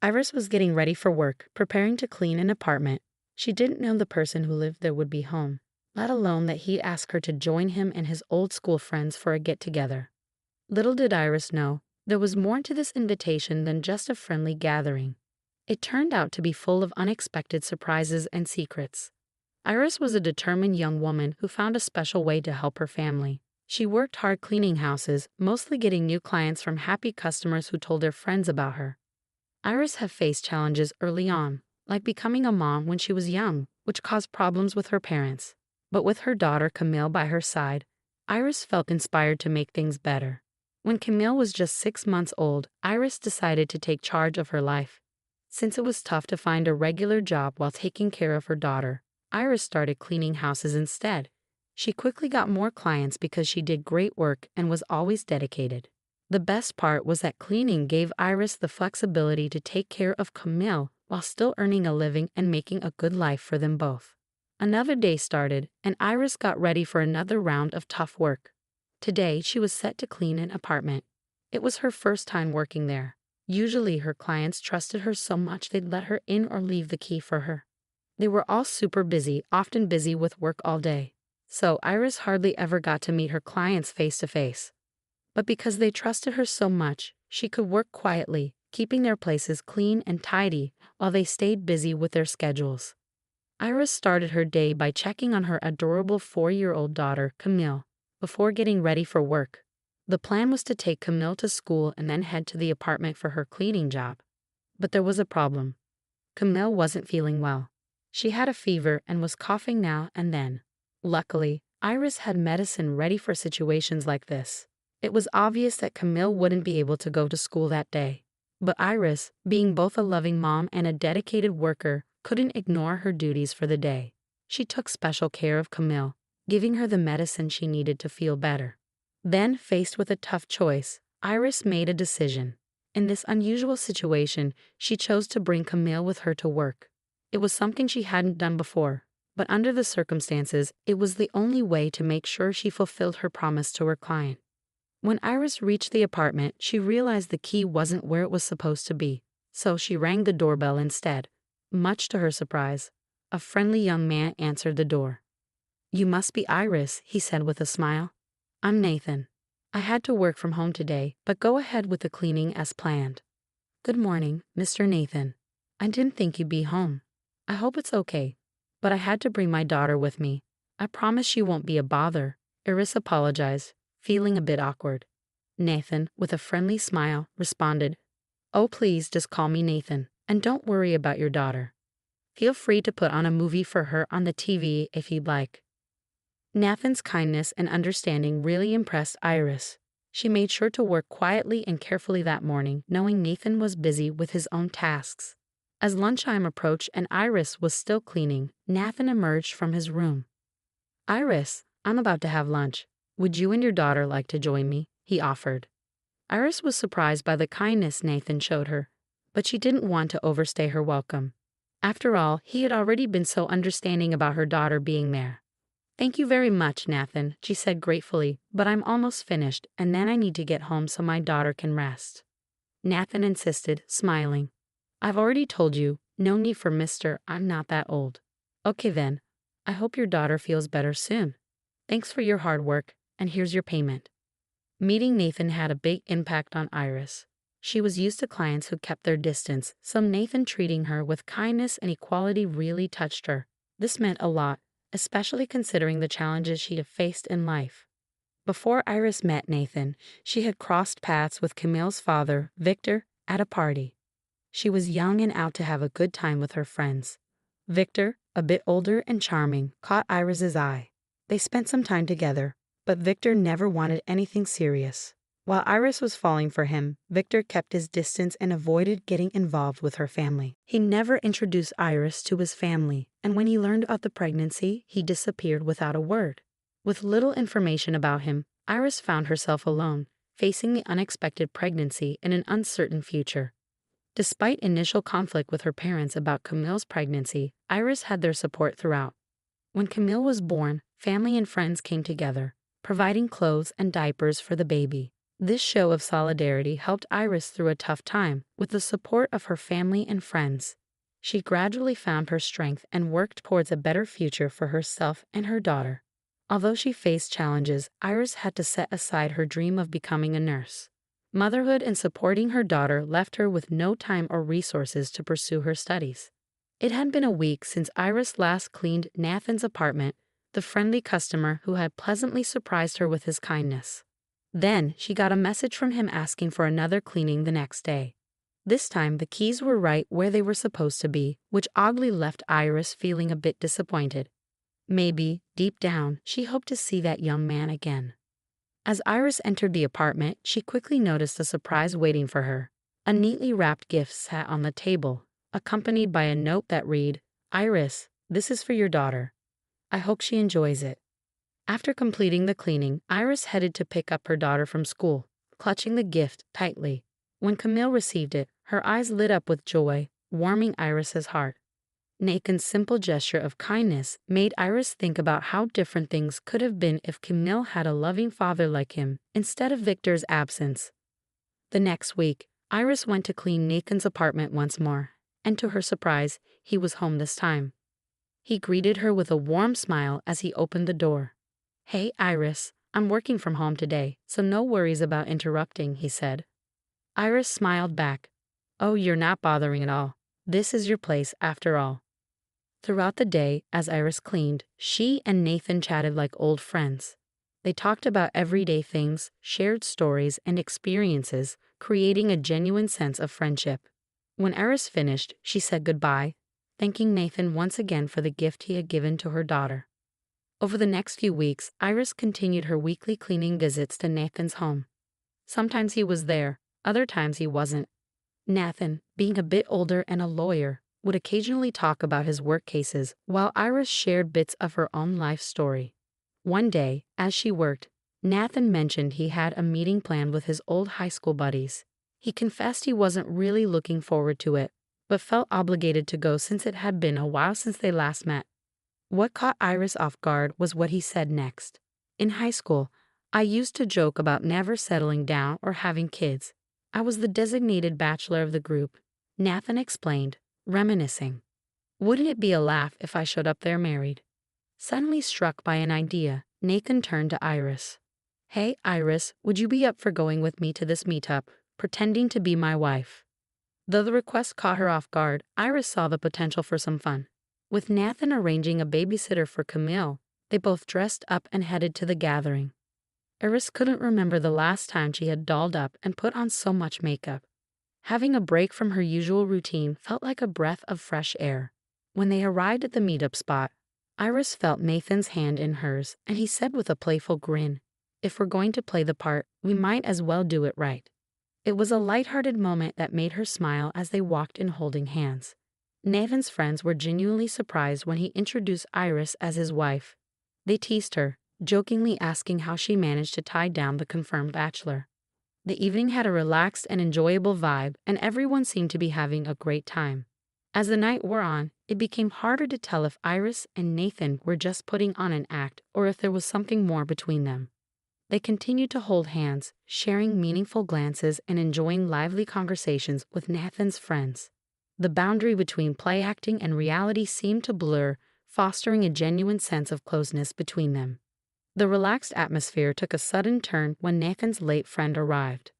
Iris was getting ready for work, preparing to clean an apartment. She didn't know the person who lived there would be home, let alone that he'd ask her to join him and his old school friends for a get-together. Little did Iris know, there was more to this invitation than just a friendly gathering. It turned out to be full of unexpected surprises and secrets. Iris was a determined young woman who found a special way to help her family. She worked hard cleaning houses, mostly getting new clients from happy customers who told their friends about her. Iris had faced challenges early on, like becoming a mom when she was young, which caused problems with her parents. But with her daughter Camille by her side, Iris felt inspired to make things better. When Camille was just 6 months old, Iris decided to take charge of her life. Since it was tough to find a regular job while taking care of her daughter, Iris started cleaning houses instead. She quickly got more clients because she did great work and was always dedicated. The best part was that cleaning gave Iris the flexibility to take care of Camille while still earning a living and making a good life for them both. Another day started, and Iris got ready for another round of tough work. Today, she was set to clean an apartment. It was her first time working there. Usually, her clients trusted her so much they'd let her in or leave the key for her. They were all super busy, often busy with work all day. So Iris hardly ever got to meet her clients face to face. But because they trusted her so much, she could work quietly, keeping their places clean and tidy while they stayed busy with their schedules. Iris started her day by checking on her adorable 4-year-old daughter, Camille, before getting ready for work. The plan was to take Camille to school and then head to the apartment for her cleaning job. But there was a problem. Camille wasn't feeling well. She had a fever and was coughing now and then. Luckily, Iris had medicine ready for situations like this. It was obvious that Camille wouldn't be able to go to school that day. But Iris, being both a loving mom and a dedicated worker, couldn't ignore her duties for the day. She took special care of Camille, giving her the medicine she needed to feel better. Then, faced with a tough choice, Iris made a decision. In this unusual situation, she chose to bring Camille with her to work. It was something she hadn't done before, but under the circumstances, it was the only way to make sure she fulfilled her promise to her client. When Iris reached the apartment, she realized the key wasn't where it was supposed to be, so she rang the doorbell instead. Much to her surprise, a friendly young man answered the door. "You must be Iris," he said with a smile. "I'm Nathan. I had to work from home today, but go ahead with the cleaning as planned." "Good morning, Mr. Nathan. I didn't think you'd be home. I hope it's okay, but I had to bring my daughter with me. I promise she won't be a bother," Iris apologized, feeling a bit awkward. Nathan, with a friendly smile, responded, "Oh, please just call me Nathan, and don't worry about your daughter. Feel free to put on a movie for her on the TV if you'd like." Nathan's kindness and understanding really impressed Iris. She made sure to work quietly and carefully that morning, knowing Nathan was busy with his own tasks. As lunchtime approached and Iris was still cleaning, Nathan emerged from his room. "Iris, I'm about to have lunch. Would you and your daughter like to join me?" he offered. Iris was surprised by the kindness Nathan showed her, but she didn't want to overstay her welcome. After all, he had already been so understanding about her daughter being there. "Thank you very much, Nathan," she said gratefully, "but I'm almost finished, and then I need to get home so my daughter can rest." Nathan insisted, smiling. "I've already told you, no need for Mr. I'm not that old." "Okay then. I hope your daughter feels better soon. Thanks for your hard work, and here's your payment." Meeting Nathan had a big impact on Iris. She was used to clients who kept their distance, so Nathan treating her with kindness and equality really touched her. This meant a lot, especially considering the challenges she had faced in life. Before Iris met Nathan, she had crossed paths with Camille's father, Victor, at a party. She was young and out to have a good time with her friends. Victor, a bit older and charming, caught Iris's eye. They spent some time together, but Victor never wanted anything serious. While Iris was falling for him, Victor kept his distance and avoided getting involved with her family. He never introduced Iris to his family, and when he learned about the pregnancy, he disappeared without a word. With little information about him, Iris found herself alone, facing the unexpected pregnancy and an uncertain future. Despite initial conflict with her parents about Camille's pregnancy, Iris had their support throughout. When Camille was born, family and friends came together, providing clothes and diapers for the baby. This show of solidarity helped Iris through a tough time with the support of her family and friends. She gradually found her strength and worked towards a better future for herself and her daughter. Although she faced challenges, Iris had to set aside her dream of becoming a nurse. Motherhood and supporting her daughter left her with no time or resources to pursue her studies. It had been a week since Iris last cleaned Nathan's apartment, the friendly customer who had pleasantly surprised her with his kindness. Then she got a message from him asking for another cleaning the next day. This time the keys were right where they were supposed to be, which oddly left Iris feeling a bit disappointed. Maybe, deep down, she hoped to see that young man again. As Iris entered the apartment, she quickly noticed a surprise waiting for her. A neatly wrapped gift sat on the table, accompanied by a note that read, "Iris, this is for your daughter. I hope she enjoys it." After completing the cleaning, Iris headed to pick up her daughter from school, clutching the gift tightly. When Camille received it, her eyes lit up with joy, warming Iris's heart. Nathan's simple gesture of kindness made Iris think about how different things could have been if Camille had a loving father like him, instead of Victor's absence. The next week, Iris went to clean Nathan's apartment once more, and to her surprise, he was home this time. He greeted her with a warm smile as he opened the door. "Hey, Iris, I'm working from home today, so no worries about interrupting," he said. Iris smiled back. "Oh, you're not bothering at all. This is your place after all." Throughout the day, as Iris cleaned, she and Nathan chatted like old friends. They talked about everyday things, shared stories and experiences, creating a genuine sense of friendship. When Iris finished, she said goodbye, thanking Nathan once again for the gift he had given to her daughter. Over the next few weeks, Iris continued her weekly cleaning visits to Nathan's home. Sometimes he was there, other times he wasn't. Nathan, being a bit older and a lawyer, would occasionally talk about his work cases while Iris shared bits of her own life story. One day, as she worked, Nathan mentioned he had a meeting planned with his old high school buddies. He confessed he wasn't really looking forward to it, but felt obligated to go since it had been a while since they last met. What caught Iris off guard was what he said next. "In high school, I used to joke about never settling down or having kids. I was the designated bachelor of the group," Nathan explained, reminiscing. "Wouldn't it be a laugh if I showed up there married?" Suddenly struck by an idea, Nathan turned to Iris. "Hey, Iris, would you be up for going with me to this meetup, pretending to be my wife?" Though the request caught her off guard, Iris saw the potential for some fun. With Nathan arranging a babysitter for Camille, they both dressed up and headed to the gathering. Iris couldn't remember the last time she had dolled up and put on so much makeup. Having a break from her usual routine felt like a breath of fresh air. When they arrived at the meetup spot, Iris felt Nathan's hand in hers, and he said with a playful grin, "If we're going to play the part, we might as well do it right." It was a lighthearted moment that made her smile as they walked in holding hands. Nathan's friends were genuinely surprised when he introduced Iris as his wife. They teased her, jokingly asking how she managed to tie down the confirmed bachelor. The evening had a relaxed and enjoyable vibe, and everyone seemed to be having a great time. As the night wore on, it became harder to tell if Iris and Nathan were just putting on an act or if there was something more between them. They continued to hold hands, sharing meaningful glances and enjoying lively conversations with Nathan's friends. The boundary between play acting and reality seemed to blur, fostering a genuine sense of closeness between them. The relaxed atmosphere took a sudden turn when Nathan's late friend arrived.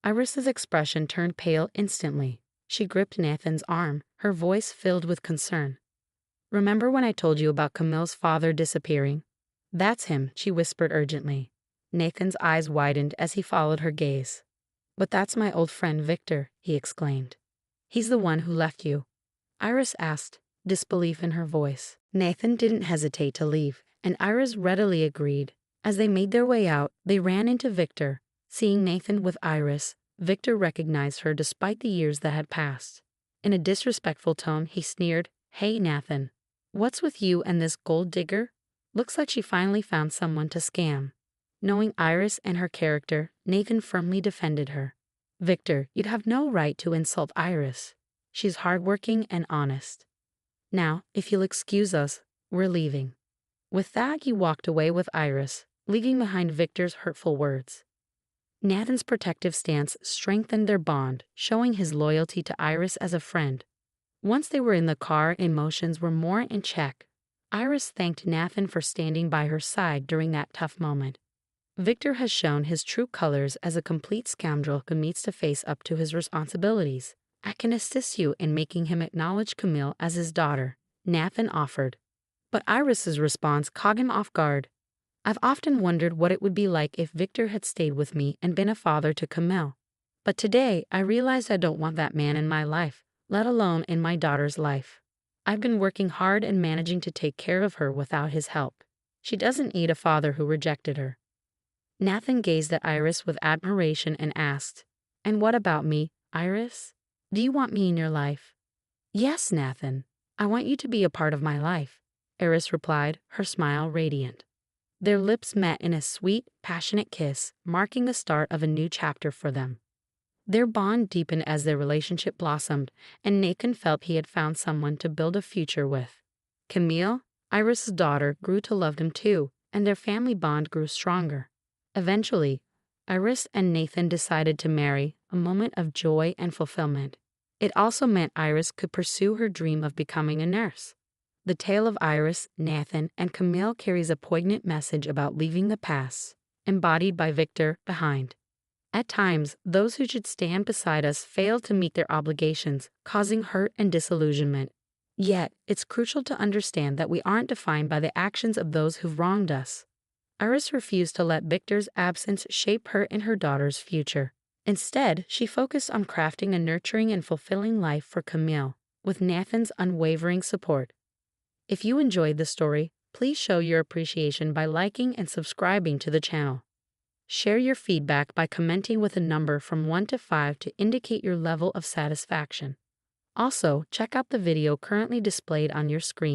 Iris's expression turned pale instantly. She gripped Nathan's arm, her voice filled with concern. "Remember when I told you about Camille's father disappearing?" "That's him," she whispered urgently. Nathan's eyes widened as he followed her gaze. "But that's my old friend Victor," he exclaimed. "He's the one who left you?" Iris asked, disbelief in her voice. Nathan didn't hesitate to leave, and Iris readily agreed. As they made their way out, they ran into Victor. Seeing Nathan with Iris, Victor recognized her despite the years that had passed. In a disrespectful tone, he sneered, "Hey, Nathan. What's with you and this gold digger? Looks like she finally found someone to scam." Knowing Iris and her character, Nathan firmly defended her. "Victor, you'd have no right to insult Iris. She's hardworking and honest. Now, if you'll excuse us, we're leaving." With that, he walked away with Iris, leaving behind Victor's hurtful words. Nathan's protective stance strengthened their bond, showing his loyalty to Iris as a friend. Once they were in the car, emotions were more in check. Iris thanked Nathan for standing by her side during that tough moment. Victor has shown his true colors as a complete scoundrel who needs to face up to his responsibilities. I can assist you in making him acknowledge Camille as his daughter, Nathan offered. But Iris's response caught him off guard. I've often wondered what it would be like if Victor had stayed with me and been a father to Camille. But today, I realized I don't want that man in my life, let alone in my daughter's life. I've been working hard and managing to take care of her without his help. She doesn't need a father who rejected her. Nathan gazed at Iris with admiration and asked, "And what about me, Iris? Do you want me in your life?" "Yes, Nathan. I want you to be a part of my life," Iris replied, her smile radiant. Their lips met in a sweet, passionate kiss, marking the start of a new chapter for them. Their bond deepened as their relationship blossomed, and Nathan felt he had found someone to build a future with. Camille, Iris's daughter, grew to love him too, and their family bond grew stronger. Eventually, Iris and Nathan decided to marry, a moment of joy and fulfillment. It also meant Iris could pursue her dream of becoming a nurse. The tale of Iris, Nathan, and Camille carries a poignant message about leaving the past, embodied by Victor, behind. At times, those who should stand beside us fail to meet their obligations, causing hurt and disillusionment. Yet, it's crucial to understand that we aren't defined by the actions of those who've wronged us. Iris refused to let Victor's absence shape her and her daughter's future. Instead, she focused on crafting a nurturing and fulfilling life for Camille, with Nathan's unwavering support. If you enjoyed the story, please show your appreciation by liking and subscribing to the channel. Share your feedback by commenting with a number from 1 to 5 to indicate your level of satisfaction. Also, check out the video currently displayed on your screen.